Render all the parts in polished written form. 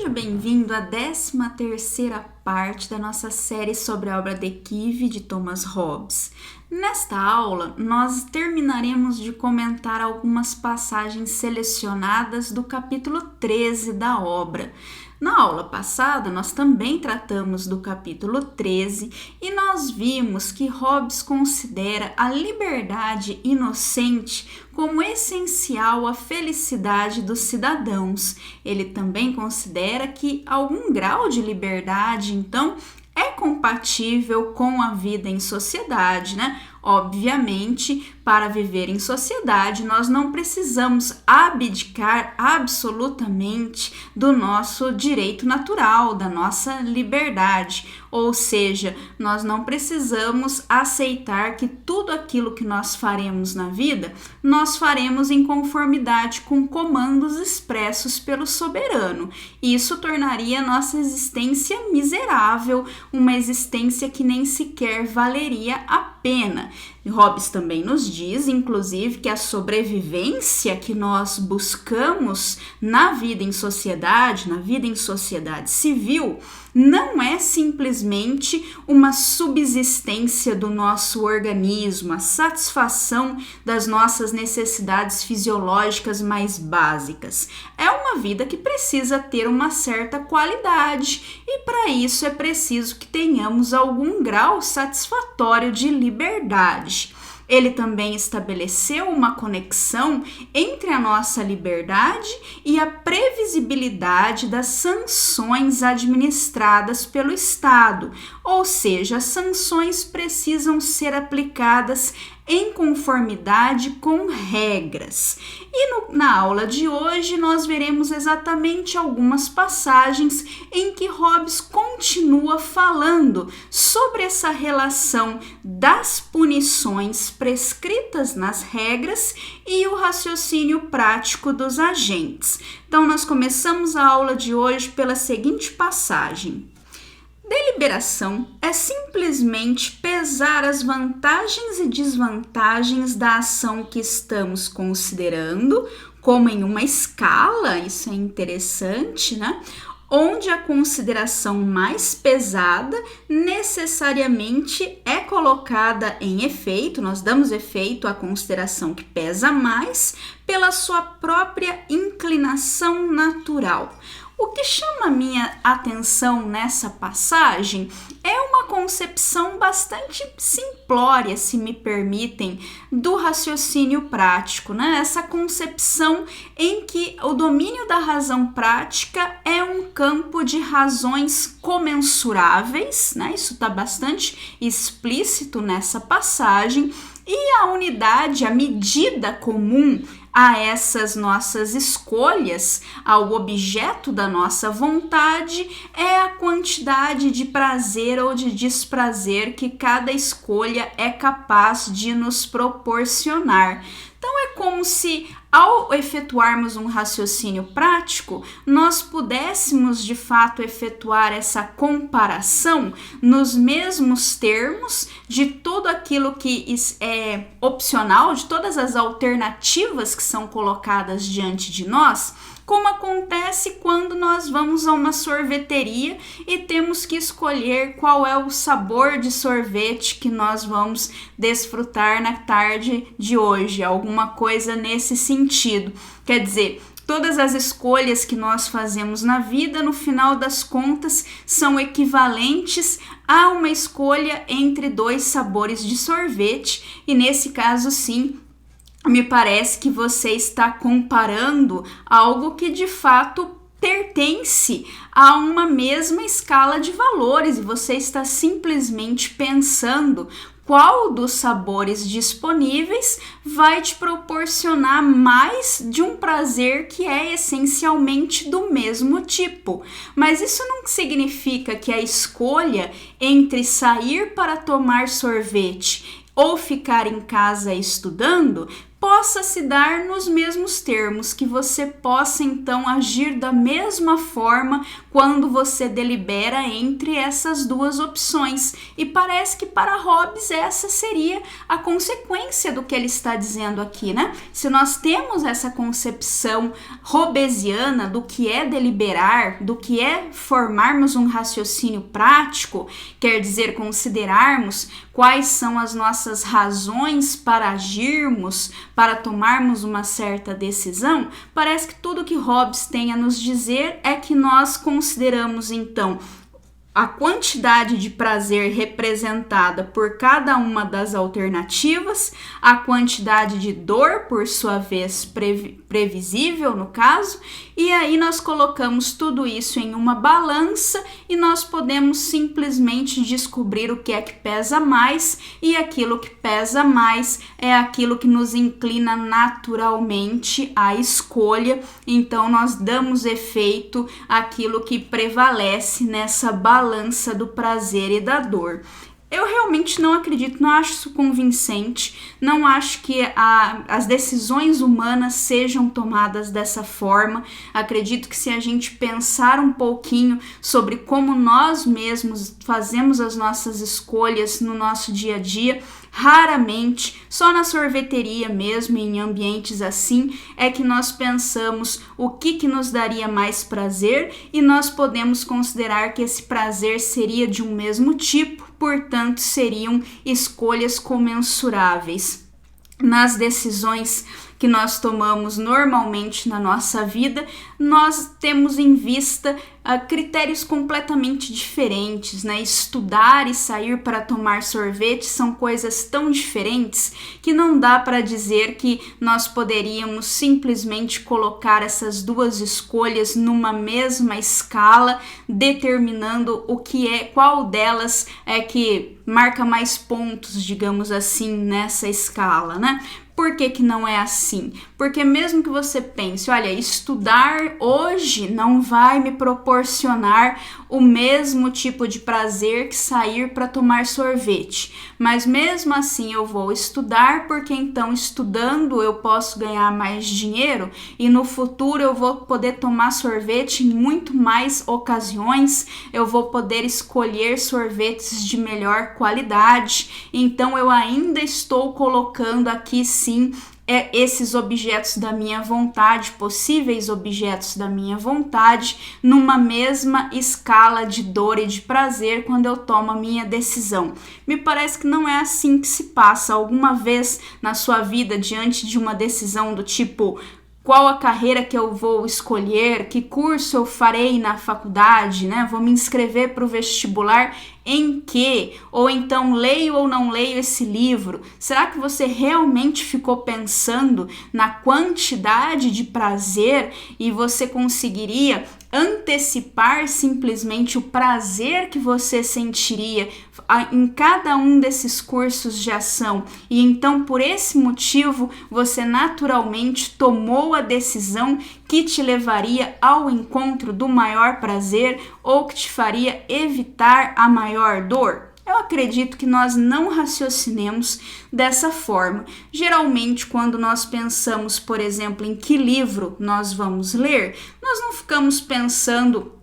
Seja bem-vindo à 13ª parte da nossa série sobre a obra De Quive, de Thomas Hobbes. Nesta aula, nós terminaremos de comentar algumas passagens selecionadas do capítulo 13 da obra. Na aula passada, nós também tratamos do capítulo 13 e nós vimos que Hobbes considera a liberdade inocente como essencial à felicidade dos cidadãos. Ele também considera que algum grau de liberdade, então, é compatível com a vida em sociedade, né? Obviamente, para viver em sociedade, nós não precisamos abdicar absolutamente do nosso direito natural, da nossa liberdade. Ou seja, nós não precisamos aceitar que tudo aquilo que nós faremos na vida, nós faremos em conformidade com comandos expressos pelo soberano. Isso tornaria a nossa existência miserável, uma existência que nem sequer valeria a pena. Hobbes também nos diz, inclusive, que a sobrevivência que nós buscamos na vida em sociedade civil, não é simplesmente uma subsistência do nosso organismo, a satisfação das nossas necessidades fisiológicas mais básicas. É uma vida que precisa ter uma certa qualidade e para isso é preciso que tenhamos algum grau satisfatório de liberdade. Ele também estabeleceu uma conexão entre a nossa liberdade e a previsibilidade das sanções administradas pelo Estado, ou seja, as sanções precisam ser aplicadas em conformidade com regras. E na aula de hoje nós veremos exatamente algumas passagens em que Hobbes continua falando sobre essa relação das punições prescritas nas regras e o raciocínio prático dos agentes. Então nós começamos a aula de hoje pela seguinte passagem. Deliberação é simplesmente pesar as vantagens e desvantagens da ação que estamos considerando, como em uma escala, isso é interessante, né? Onde a consideração mais pesada necessariamente é colocada em efeito, nós damos efeito à consideração que pesa mais pela sua própria inclinação natural. O que chama a minha atenção nessa passagem é uma concepção bastante simplória, se me permitem, do raciocínio prático, né? Essa concepção em que o domínio da razão prática é um campo de razões comensuráveis, né? Isso está bastante explícito nessa passagem, e a unidade, a medida comum a essas nossas escolhas, ao objeto da nossa vontade, é a quantidade de prazer ou de desprazer que cada escolha é capaz de nos proporcionar. Então é como se, ao efetuarmos um raciocínio prático, nós pudéssemos de fato efetuar essa comparação nos mesmos termos de tudo aquilo que é opcional, de todas as alternativas que são colocadas diante de nós, como acontece quando nós vamos a uma sorveteria e temos que escolher qual é o sabor de sorvete que nós vamos desfrutar na tarde de hoje, alguma coisa nesse sentido. Quer dizer, todas as escolhas que nós fazemos na vida, no final das contas, são equivalentes a uma escolha entre dois sabores de sorvete, e nesse caso, sim, me parece que você está comparando algo que de fato pertence a uma mesma escala de valores e você está simplesmente pensando qual dos sabores disponíveis vai te proporcionar mais de um prazer que é essencialmente do mesmo tipo. Mas isso não significa que a escolha entre sair para tomar sorvete ou ficar em casa estudando possa se dar nos mesmos termos, que você possa então agir da mesma forma quando você delibera entre essas duas opções. E parece que para Hobbes essa seria a consequência do que ele está dizendo aqui, né? Se nós temos essa concepção hobbesiana do que é deliberar, do que é formarmos um raciocínio prático, quer dizer, considerarmos quais são as nossas razões para agirmos, para tomarmos uma certa decisão, parece que tudo que Hobbes tem a nos dizer é que nós consideramos então a quantidade de prazer representada por cada uma das alternativas, a quantidade de dor, por sua vez previsível no caso, e aí nós colocamos tudo isso em uma balança e nós podemos simplesmente descobrir o que é que pesa mais, e aquilo que pesa mais é aquilo que nos inclina naturalmente à escolha. Então nós damos efeito àquilo que prevalece nessa balança do prazer e da dor. Eu realmente não acredito, não acho isso convincente, não acho que as decisões humanas sejam tomadas dessa forma. Acredito que se a gente pensar um pouquinho sobre como nós mesmos fazemos as nossas escolhas no nosso dia a dia, raramente, só na sorveteria mesmo, em ambientes assim, é que nós pensamos o que nos daria mais prazer e nós podemos considerar que esse prazer seria de um mesmo tipo, portanto, seriam escolhas comensuráveis. Nas decisões que nós tomamos normalmente na nossa vida, nós temos em vista critérios completamente diferentes, né? Estudar e sair para tomar sorvete são coisas tão diferentes que não dá para dizer que nós poderíamos simplesmente colocar essas duas escolhas numa mesma escala, determinando qual delas é que marca mais pontos, digamos assim, nessa escala, né? Por que não é assim? Porque mesmo que você pense, olha, estudar hoje não vai me proporcionar o mesmo tipo de prazer que sair para tomar sorvete. Mas mesmo assim eu vou estudar, porque então estudando eu posso ganhar mais dinheiro e no futuro eu vou poder tomar sorvete em muito mais ocasiões, eu vou poder escolher sorvetes de melhor qualidade. Então eu ainda estou colocando aqui sim esses objetos da minha vontade, possíveis objetos da minha vontade, numa mesma escala de dor e de prazer quando eu tomo a minha decisão. Me parece que não é assim que se passa. Alguma vez na sua vida, diante de uma decisão do tipo: qual a carreira que eu vou escolher, que curso eu farei na faculdade, né? Vou me inscrever para o vestibular em quê? Ou então leio ou não leio esse livro? Será que você realmente ficou pensando na quantidade de prazer e você conseguiria antecipar simplesmente o prazer que você sentiria em cada um desses cursos de ação, e então por esse motivo você naturalmente tomou a decisão que te levaria ao encontro do maior prazer ou que te faria evitar a maior dor? Eu acredito que nós não raciocinemos dessa forma. Geralmente, quando nós pensamos, por exemplo, em que livro nós vamos ler, nós não ficamos pensando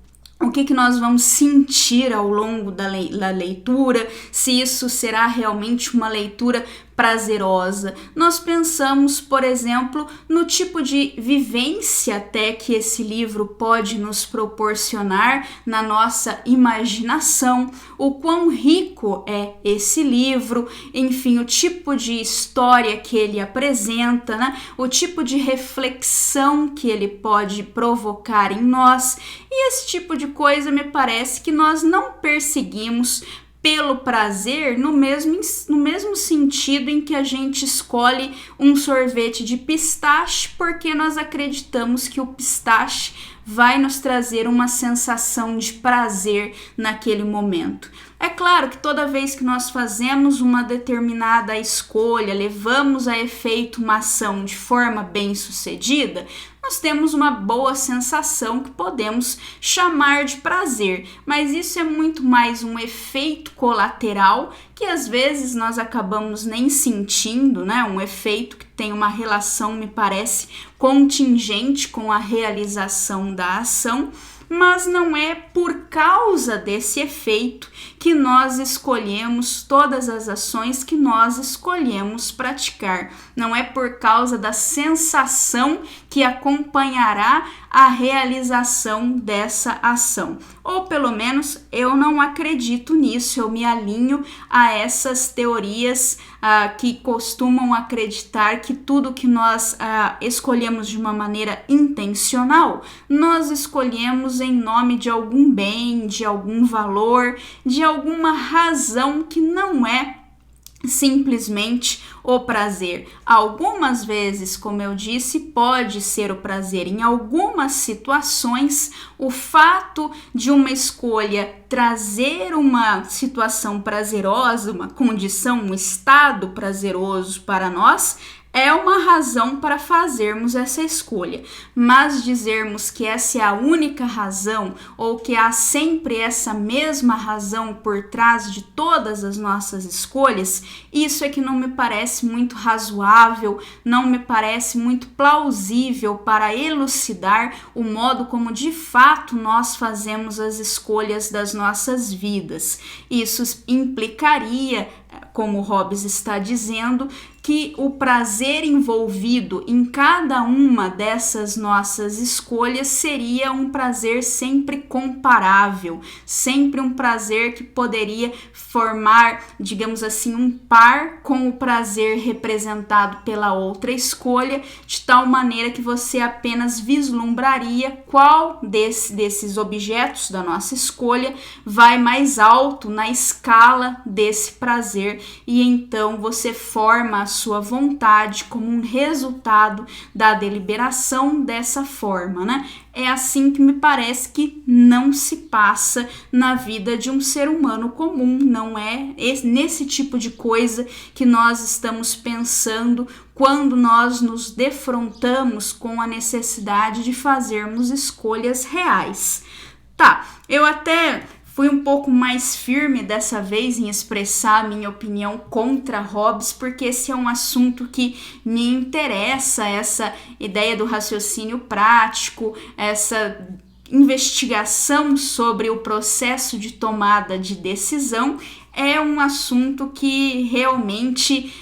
o que nós vamos sentir ao longo da leitura, se isso será realmente uma leitura prazerosa. Nós pensamos, por exemplo, no tipo de vivência até que esse livro pode nos proporcionar na nossa imaginação, o quão rico é esse livro, enfim, o tipo de história que ele apresenta, né? O tipo de reflexão que ele pode provocar em nós, e esse tipo de coisa me parece que nós não perseguimos pelo prazer no mesmo sentido em que a gente escolhe um sorvete de pistache porque nós acreditamos que o pistache vai nos trazer uma sensação de prazer naquele momento. É claro que toda vez que nós fazemos uma determinada escolha, levamos a efeito uma ação de forma bem-sucedida, nós temos uma boa sensação que podemos chamar de prazer, mas isso é muito mais um efeito colateral que às vezes nós acabamos nem sentindo, né? Um efeito que tem uma relação, me parece, contingente com a realização da ação, mas não é por causa desse efeito que nós escolhemos todas as ações que nós escolhemos praticar. Não é por causa da sensação que acompanhará a realização dessa ação. Ou pelo menos eu não acredito nisso, eu me alinho a essas teorias que costumam acreditar que tudo que nós escolhemos de uma maneira intencional, nós escolhemos em nome de algum bem, de algum valor, de alguma razão que não é simplesmente o prazer. Algumas vezes, como eu disse, pode ser o prazer. Em algumas situações, o fato de uma escolha trazer uma situação prazerosa, uma condição, um estado prazeroso para nós, é uma razão para fazermos essa escolha, mas dizermos que essa é a única razão ou que há sempre essa mesma razão por trás de todas as nossas escolhas, isso é que não me parece muito razoável, não me parece muito plausível para elucidar o modo como de fato nós fazemos as escolhas das nossas vidas. Isso implicaria, como Hobbes está dizendo, que o prazer envolvido em cada uma dessas nossas escolhas seria um prazer sempre comparável, sempre um prazer que poderia formar, digamos assim, um par com o prazer representado pela outra escolha, de tal maneira que você apenas vislumbraria qual desses objetos da nossa escolha vai mais alto na escala desse prazer, e então você forma a sua vontade como um resultado da deliberação dessa forma, né? É assim que me parece que não se passa na vida de um ser humano comum, não é nesse tipo de coisa que nós estamos pensando quando nós nos defrontamos com a necessidade de fazermos escolhas reais. Tá, eu até fui um pouco mais firme dessa vez em expressar a minha opinião contra Hobbes, porque esse é um assunto que me interessa, essa ideia do raciocínio prático, essa investigação sobre o processo de tomada de decisão é um assunto que realmente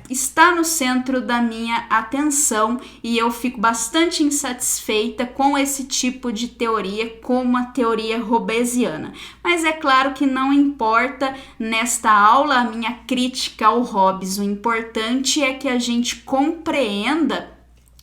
está no centro da minha atenção, e eu fico bastante insatisfeita com esse tipo de teoria, como a teoria hobbesiana. Mas é claro que não importa nesta aula a minha crítica ao Hobbes, o importante é que a gente compreenda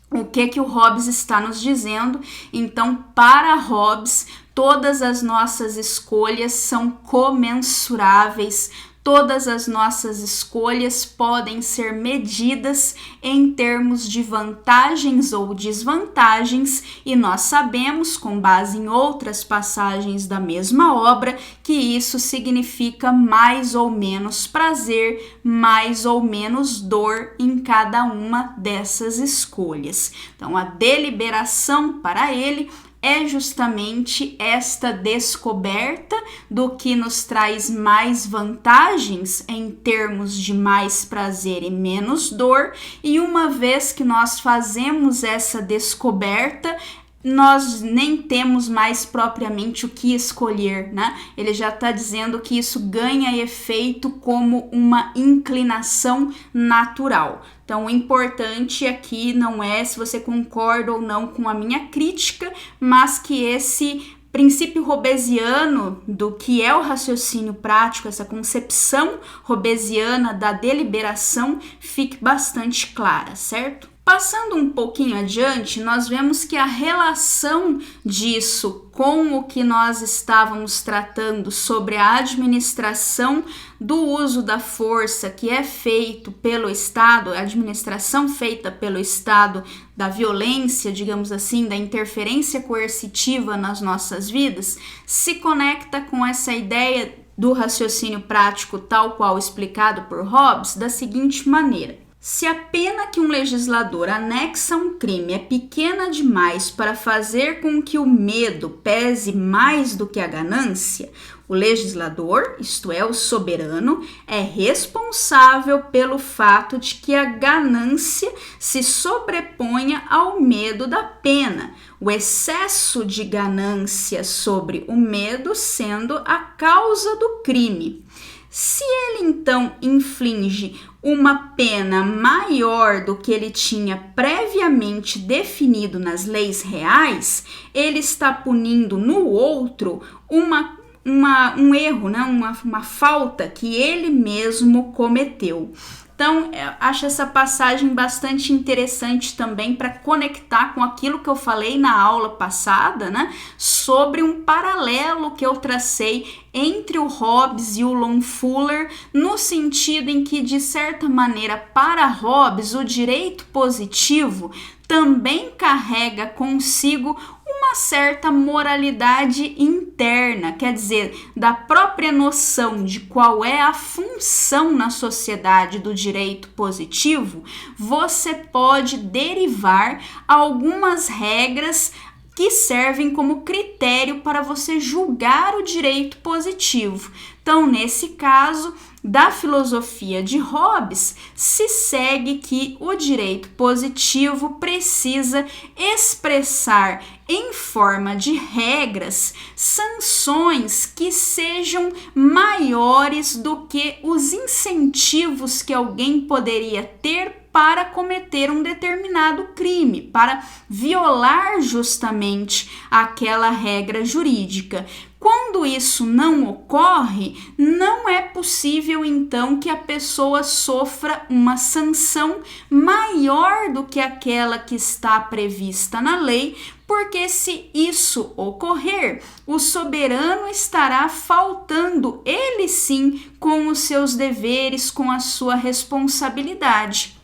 o que o Hobbes está nos dizendo. Então, para Hobbes, todas as nossas escolhas são comensuráveis, todas as nossas escolhas podem ser medidas em termos de vantagens ou desvantagens, e nós sabemos, com base em outras passagens da mesma obra, que isso significa mais ou menos prazer, mais ou menos dor em cada uma dessas escolhas. Então, a deliberação para ele é justamente esta descoberta do que nos traz mais vantagens em termos de mais prazer e menos dor, e uma vez que nós fazemos essa descoberta, nós nem temos mais propriamente o que escolher, né? Ele já está dizendo que isso ganha efeito como uma inclinação natural. Então, o importante aqui não é se você concorda ou não com a minha crítica, mas que esse princípio hobbesiano do que é o raciocínio prático, essa concepção hobbesiana da deliberação, fique bastante clara, certo? Passando um pouquinho adiante, nós vemos que a relação disso com o que nós estávamos tratando sobre a administração do uso da força que é feito pelo Estado, a administração feita pelo Estado da violência, digamos assim, da interferência coercitiva nas nossas vidas, se conecta com essa ideia do raciocínio prático tal qual explicado por Hobbes da seguinte maneira. Se a pena que um legislador anexa a um crime é pequena demais para fazer com que o medo pese mais do que a ganância, o legislador, isto é, o soberano, é responsável pelo fato de que a ganância se sobreponha ao medo da pena, o excesso de ganância sobre o medo sendo a causa do crime. Se ele então inflige uma pena maior do que ele tinha previamente definido nas leis reais, ele está punindo no outro um erro, né? uma falta que ele mesmo cometeu. Então, eu acho essa passagem bastante interessante também para conectar com aquilo que eu falei na aula passada, né? Sobre um paralelo que eu tracei entre o Hobbes e o Longfellow, no sentido em que, de certa maneira, para Hobbes, o direito positivo também carrega consigo uma certa moralidade interna, quer dizer, da própria noção de qual é a função na sociedade do direito positivo, você pode derivar algumas regras que servem como critério para você julgar o direito positivo. Então, nesse caso, da filosofia de Hobbes, se segue que o direito positivo precisa expressar em forma de regras sanções que sejam maiores do que os incentivos que alguém poderia ter para cometer um determinado crime, para violar justamente aquela regra jurídica. Quando isso não ocorre, não é possível então que a pessoa sofra uma sanção maior do que aquela que está prevista na lei, porque se isso ocorrer, o soberano estará faltando, ele sim, com os seus deveres, com a sua responsabilidade.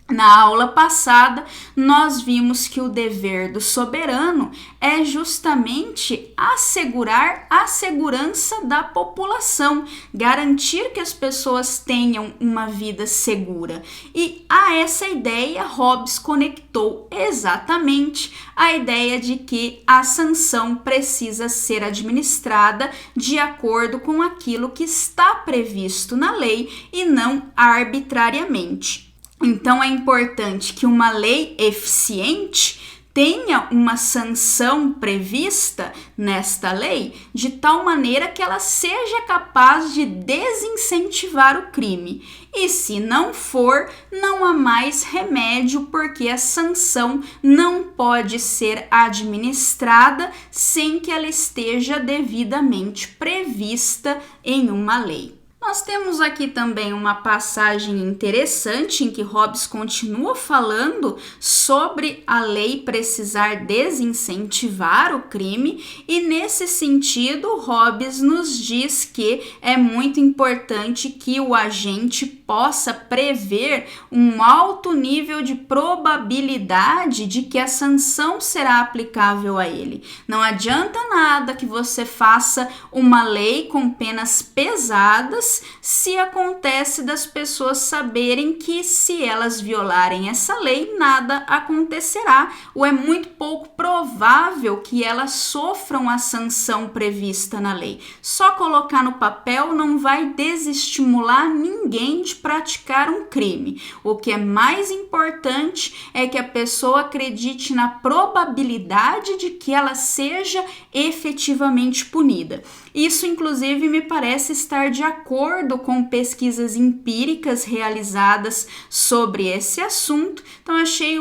Na aula passada, nós vimos que o dever do soberano é justamente assegurar a segurança da população, garantir que as pessoas tenham uma vida segura. E a essa ideia, Hobbes conectou exatamente a ideia de que a sanção precisa ser administrada de acordo com aquilo que está previsto na lei e não arbitrariamente. Então, é importante que uma lei eficiente tenha uma sanção prevista nesta lei de tal maneira que ela seja capaz de desincentivar o crime. E se não for, não há mais remédio, porque a sanção não pode ser administrada sem que ela esteja devidamente prevista em uma lei. Nós temos aqui também uma passagem interessante em que Hobbes continua falando sobre a lei precisar desincentivar o crime, e nesse sentido Hobbes nos diz que é muito importante que o agente possa prever um alto nível de probabilidade de que a sanção será aplicável a ele. Não adianta nada que você faça uma lei com penas pesadas se acontece das pessoas saberem que, se elas violarem essa lei, nada acontecerá, ou é muito pouco provável que elas sofram a sanção prevista na lei. Só colocar no papel não vai desestimular ninguém de praticar um crime. O que é mais importante é que a pessoa acredite na probabilidade de que ela seja efetivamente punida. Isso, inclusive, me parece estar de acordo com pesquisas empíricas realizadas sobre esse assunto. Então, achei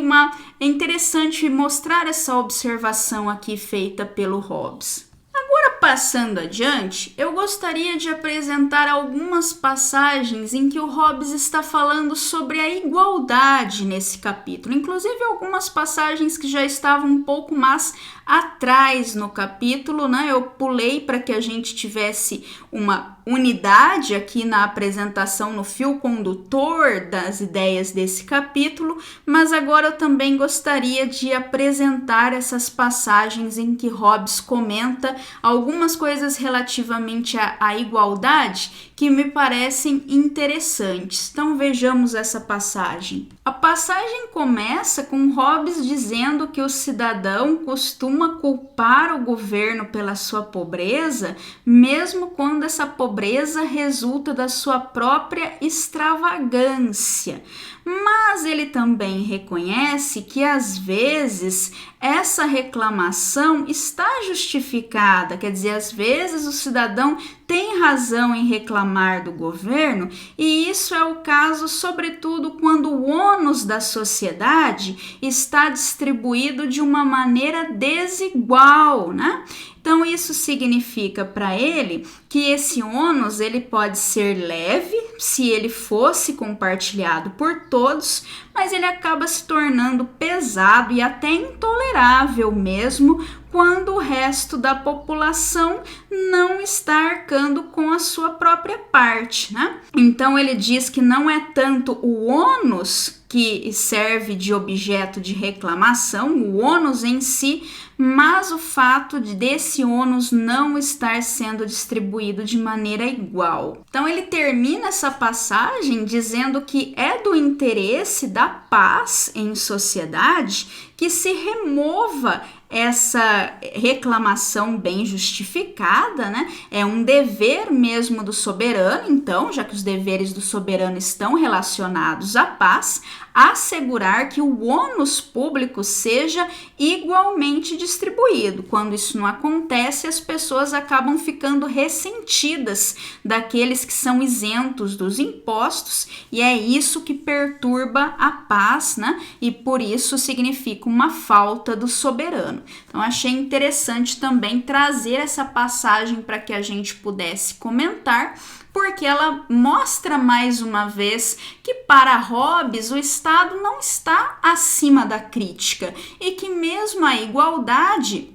interessante mostrar essa observação aqui feita pelo Hobbes. Agora, passando adiante, eu gostaria de apresentar algumas passagens em que o Hobbes está falando sobre a igualdade nesse capítulo, inclusive algumas passagens que já estavam um pouco mais atrás no capítulo, né? Eu pulei para que a gente tivesse uma unidade aqui na apresentação, no fio condutor das ideias desse capítulo, mas agora eu também gostaria de apresentar essas passagens em que Hobbes comenta algumas coisas relativamente à igualdade que me parecem interessantes. Então vejamos essa passagem. A passagem começa com Hobbes dizendo que o cidadão costuma culpar o governo pela sua pobreza, mesmo quando essa pobreza resulta da sua própria extravagância. Mas ele também reconhece que, às vezes, essa reclamação está justificada, quer dizer, às vezes o cidadão tem razão em reclamar do governo, e isso é o caso, sobretudo, quando o ônus da sociedade está distribuído de uma maneira desigual, né? Então, isso significa para ele que esse ônus ele pode ser leve se ele fosse compartilhado por todos, mas ele acaba se tornando pesado e até intolerável mesmo quando o resto da população não está arcando com a sua própria parte, né? Então, ele diz que não é tanto o ônus que serve de objeto de reclamação, o ônus em si, mas o fato desse ônus não estar sendo distribuído de maneira igual. Então ele termina essa passagem dizendo que é do interesse da paz em sociedade que se remova essa reclamação bem justificada, né? É um dever mesmo do soberano, então, já que os deveres do soberano estão relacionados à paz, assegurar que o ônus público seja igualmente distribuído. Quando isso não acontece, as pessoas acabam ficando ressentidas daqueles que são isentos dos impostos, e é isso que perturba a paz, né? E por isso significa uma falta do soberano. Então, achei interessante também trazer essa passagem para que a gente pudesse comentar, porque ela mostra mais uma vez que para Hobbes o Estado não está acima da crítica e que mesmo a igualdade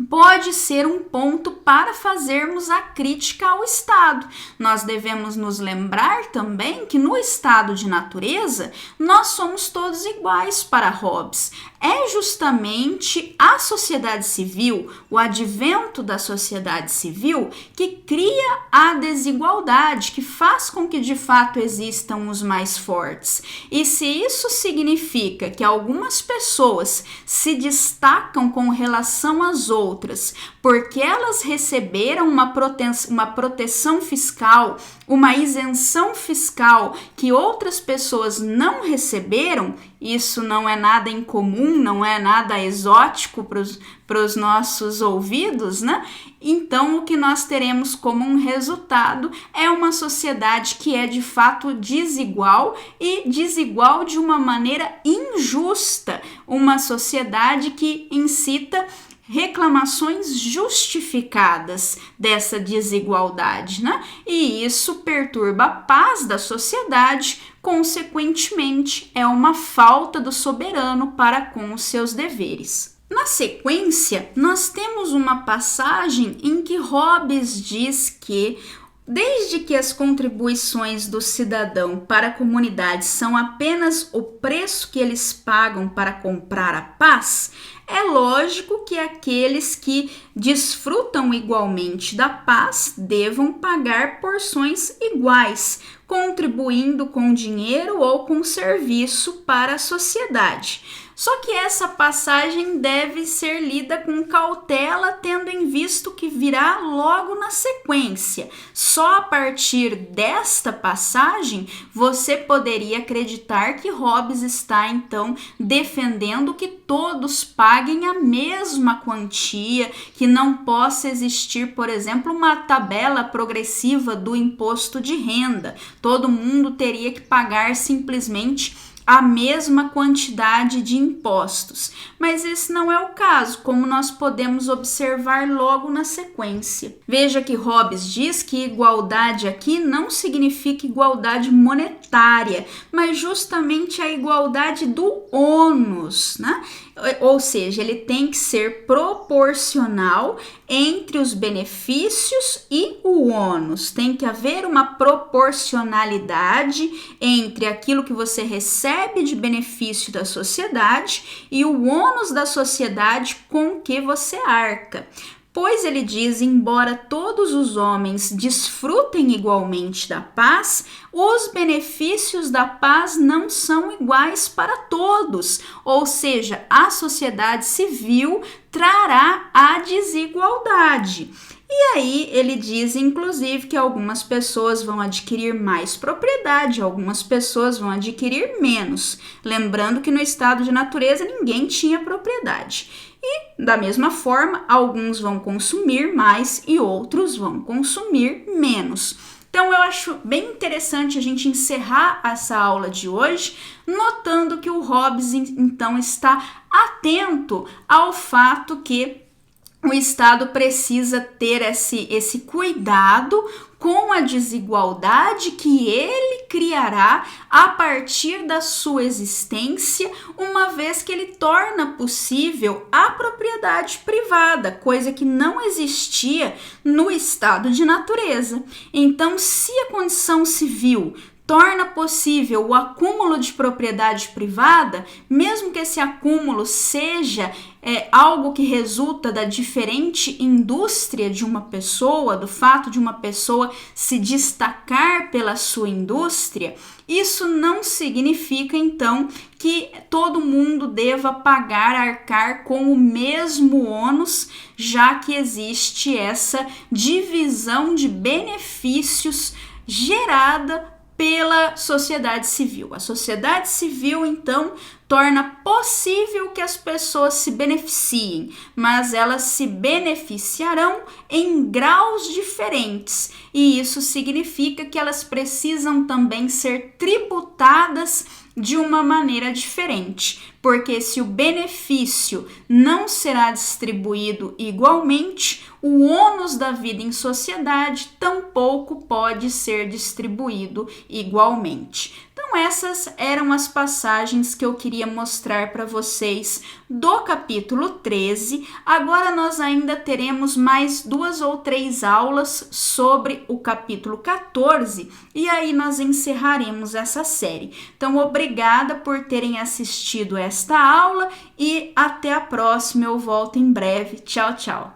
pode ser um ponto para fazermos a crítica ao Estado. Nós devemos nos lembrar também que no estado de natureza nós somos todos iguais para Hobbes. É justamente a sociedade civil, o advento da sociedade civil, que cria a desigualdade, que faz com que de fato existam os mais fortes. E se isso significa que algumas pessoas se destacam com relação às outras, porque elas receberam uma proteção fiscal, uma isenção fiscal que outras pessoas não receberam, isso não é nada incomum, não é nada exótico para os nossos ouvidos, né? Então, o que nós teremos como um resultado é uma sociedade que é de fato desigual e desigual de uma maneira injusta, uma sociedade que incita reclamações justificadas dessa desigualdade, né? E isso perturba a paz da sociedade, consequentemente, é uma falta do soberano para com os seus deveres. Na sequência, nós temos uma passagem em que Hobbes diz que desde que as contribuições do cidadão para a comunidade são apenas o preço que eles pagam para comprar a paz, é lógico que aqueles que desfrutam igualmente da paz devam pagar porções iguais, contribuindo com dinheiro ou com serviço para a sociedade. Só que essa passagem deve ser lida com cautela, tendo em vista o que virá logo na sequência. Só a partir desta passagem você poderia acreditar que Hobbes está, então, defendendo que todos paguem a mesma quantia, que não possa existir, por exemplo, uma tabela progressiva do imposto de renda. Todo mundo teria que pagar simplesmente a mesma quantidade de impostos, mas esse não é o caso, como nós podemos observar logo na sequência. Veja que Hobbes diz que igualdade aqui não significa igualdade monetária, igualitária, mas justamente a igualdade do ônus, né? Ou seja, ele tem que ser proporcional entre os benefícios e o ônus. Tem que haver uma proporcionalidade entre aquilo que você recebe de benefício da sociedade e o ônus da sociedade com que você arca. Pois ele diz, embora todos os homens desfrutem igualmente da paz, os benefícios da paz não são iguais para todos, ou seja, a sociedade civil trará a desigualdade. E aí ele diz, inclusive, que algumas pessoas vão adquirir mais propriedade, algumas pessoas vão adquirir menos. Lembrando que no estado de natureza ninguém tinha propriedade. E, da mesma forma, alguns vão consumir mais e outros vão consumir menos. Então, eu acho bem interessante a gente encerrar essa aula de hoje notando que o Hobbes, então, está atento ao fato que o Estado precisa ter esse cuidado com a desigualdade que ele criará a partir da sua existência, uma vez que ele torna possível a propriedade privada, coisa que não existia no estado de natureza. Então, se a condição civil torna possível o acúmulo de propriedade privada, mesmo que esse acúmulo seja algo que resulta da diferente indústria de uma pessoa, do fato de uma pessoa se destacar pela sua indústria, isso não significa, então, que todo mundo deva arcar com o mesmo ônus, já que existe essa divisão de benefícios gerada pela sociedade civil. A sociedade civil, então, torna possível que as pessoas se beneficiem, mas elas se beneficiarão em graus diferentes, e isso significa que elas precisam também ser tributadas de uma maneira diferente, porque se o benefício não será distribuído igualmente, o ônus da vida em sociedade tampouco pode ser distribuído igualmente. Então essas eram as passagens que eu queria mostrar para vocês do capítulo 13. Agora nós ainda teremos mais 2 ou 3 aulas sobre o capítulo 14 e aí nós encerraremos essa série. Então obrigada por terem assistido esta aula e até a próxima, eu volto em breve. Tchau, tchau!